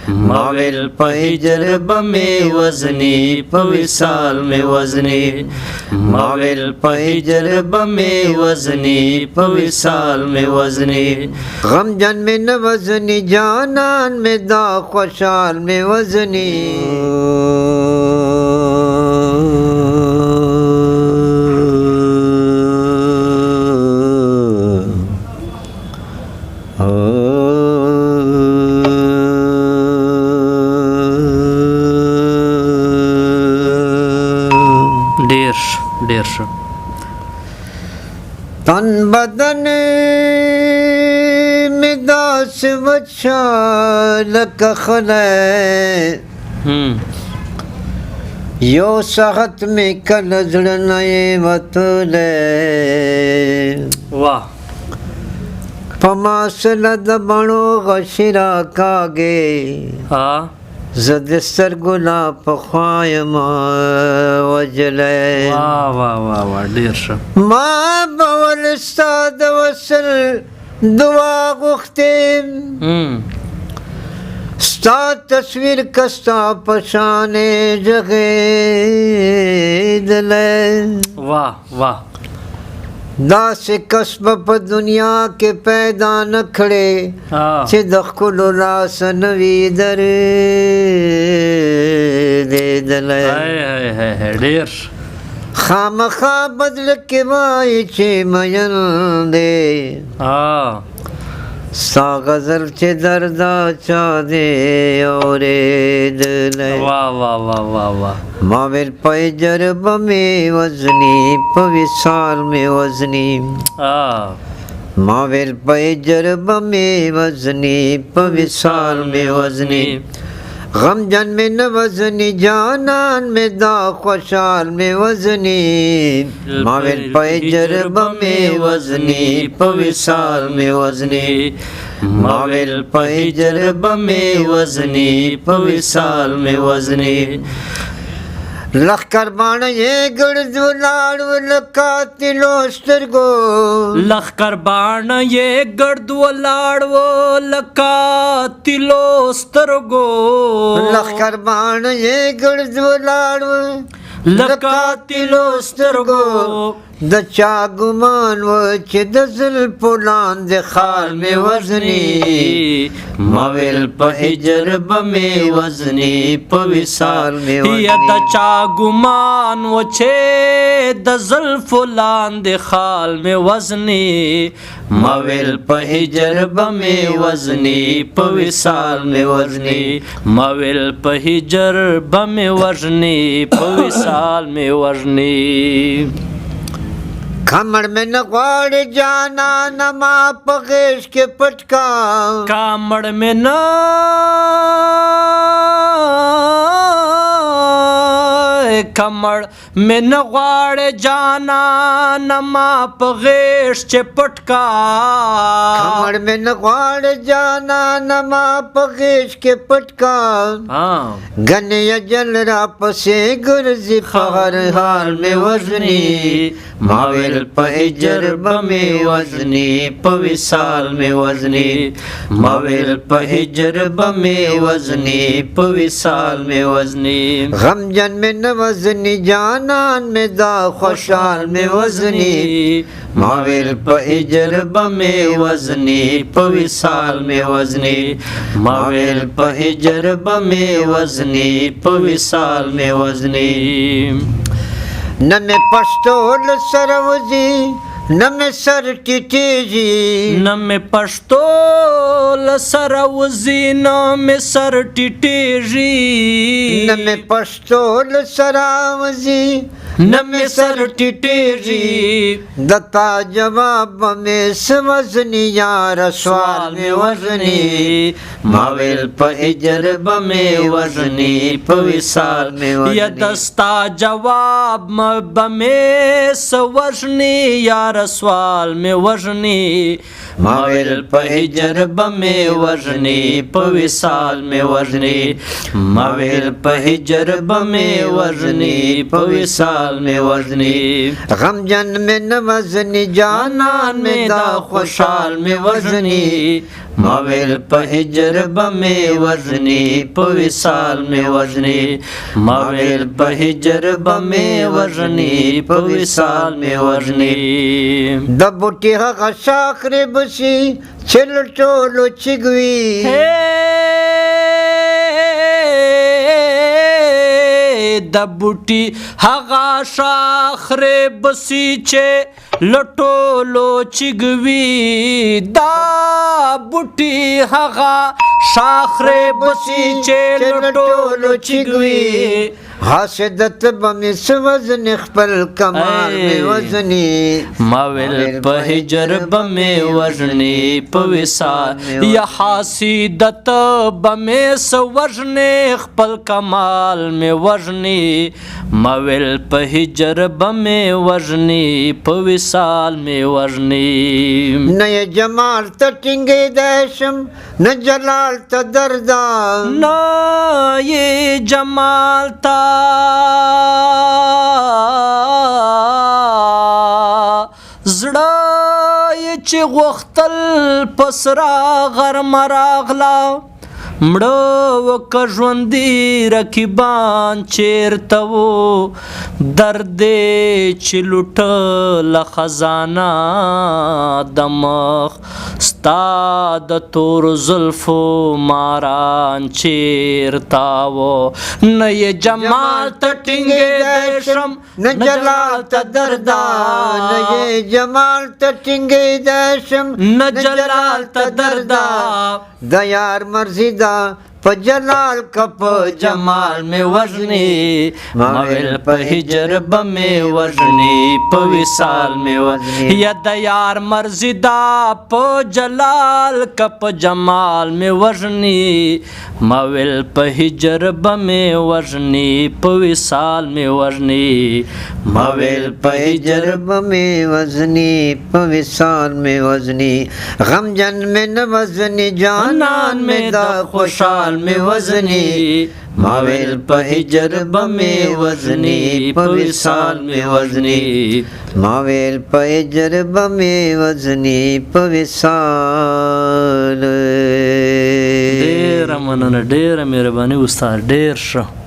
माविल पहिजर बमे वजनी पविसाल में वजनी माविल पहिजर बमे वजनी पविसाल में वजनी गम जन में न वजनी जानान में दा खुशाल में वजनी तन बदन में दास बच्चा लक खले यो सहत में कल जड़नए वतले वाह पमासल दबणो गशिरा कागे हाँ ज़दस्तर गुला पख्वायमा वजले वाह वाह वाह वाह ढेर सा माँ बवल साद वसल दुआ गुख्तिम स्ता तस्वीर कस्ता पशाने जगे दले वाह वाह दास कसब प दुनिया के पैदा न खड़े चे दखुलुला सनवी दर दे दले है ढेर खामखा बदल के माई चे मयन दे सा गजल चे दर्दा चा दे और दले वाह वाह वाह वाह वाह माविल पैजर बमे वजनी पविसाल में वजनी माविल पैजर बमे वजनी पविसाल में वजनी गम जन में न वजनी जानान में दा खुशाल में वजनी माविल पैजर बमे वजनी पविसाल में वजनी माविल पैजर बमे वजनी पविसाल में वजनी लखकर बाण ये गड़दो लाड़ो लकातिलोस्तर गो लखकर बाण ये गड़दो लाड़ो लकातिलोस्तर गो लखकर बाण ये गड़दो लाड़ो लकातिलोस्तर गो दचा गुमान वच दजल पुलान दे खाल में वजनी माविल पहिजर बमे वजनी पविसाल में वजनी दचा गुमान वचे दजल फुलान दे खाल में वजनी माविल पहिजर बमे वजनी पविसाल में वजनी माविल पहिजर बमे वजनी पविसाल में वजनी कमर में न ग्वाड़ जाना नमा पगेश के पटका कामड़ में न कमर में न ग्वाड़ जाना नमा पगेश चे पटका कमर में न ग्वाड़ जाना नमा पगेश के पटका गने जल रापसे गुरजी फहर हाल में वजनी माविल पहिजर बमे वजनी पविसाल में वजनी माविल पहिजर बमे वजनी पविसाल में वजनी गम जन में न वजनी जानान में दा खुशाल में वजनी माविल पहिजर बमे वजनी पविसाल में वजनी माविल पहिजर बमे वजनी पविसाल में वजनी न में पश्तोल सरवजी न में सर टिटेजी न में पश्तोल सरवजी न में सर टिटेजी न में पश्तोल सरावजी न में सर टिटेजी दत्ता जवाब में वजनी यार सवाल में वजनी माविल पहिजर बमे वजनी पविसाल में वजनी या दस्ता जवाब बमे वजनी यार सवाल में वजनी माविल पहिजर बमे वजनी पविसाल में वजनी माविल पहिजर बमे वजनी पविसाल में वजनी गम जन में न वजनी जानान में दा खुशाल में वजनी مویل په هجر بمې وژني په وصال مې وژني مویل په هجر بمې وژني په وصال مې وژني د بوټي هغه شاخ ربشي چې له ټولو چګوي د بوټي هغه شاخ ربشي چې لټولو چګوي دا بوټي هغه شاخ ربشي چې لټولو چګوي حاسدت بمې سوزن خپل کمال مې وزني مویل په هجر بمې وژني په وصال یا حاسدت بمې سوزنې خپل کمال مې وژني مویل په هجر بمې وژني په وصال مې وژني نه جمال ته ټینګېدی شم نه جلال ته دردا نه یې جمال ته زړه یې چې غوښتل په سره غرمه راغله مړه وکه ژوندي رقیبان چیرته وو درد یې چې لوټله خزانه د مخ ستا د تور زلفو ماران چیرته وو نه یې جمال ته ټینګېدی شم نه جلال ته دردا نه یې جمال ته ټینګېدی شم نه جلال ته دردا د یار مرضی دا په جلال کا په جمال میں وژنی مویل په هجر بمې وژنی په وصال میں وژنی یا د یار مرضی دا په جلال کا په جمال میں وژنی مویل په هجر بمې وژنی په وصال میں وژنی مویل په هجر بمې وزنی په وصال میں وزنی غم جن میں نہ وزنی جانان میں دا خوشحال میں وزنی مویل په هجر بمې وزنی په وصال میں وزنی مویل په هجر بمې وزنی په وصال ډېره مننه ډېره مهرباني استاد ډېر ښه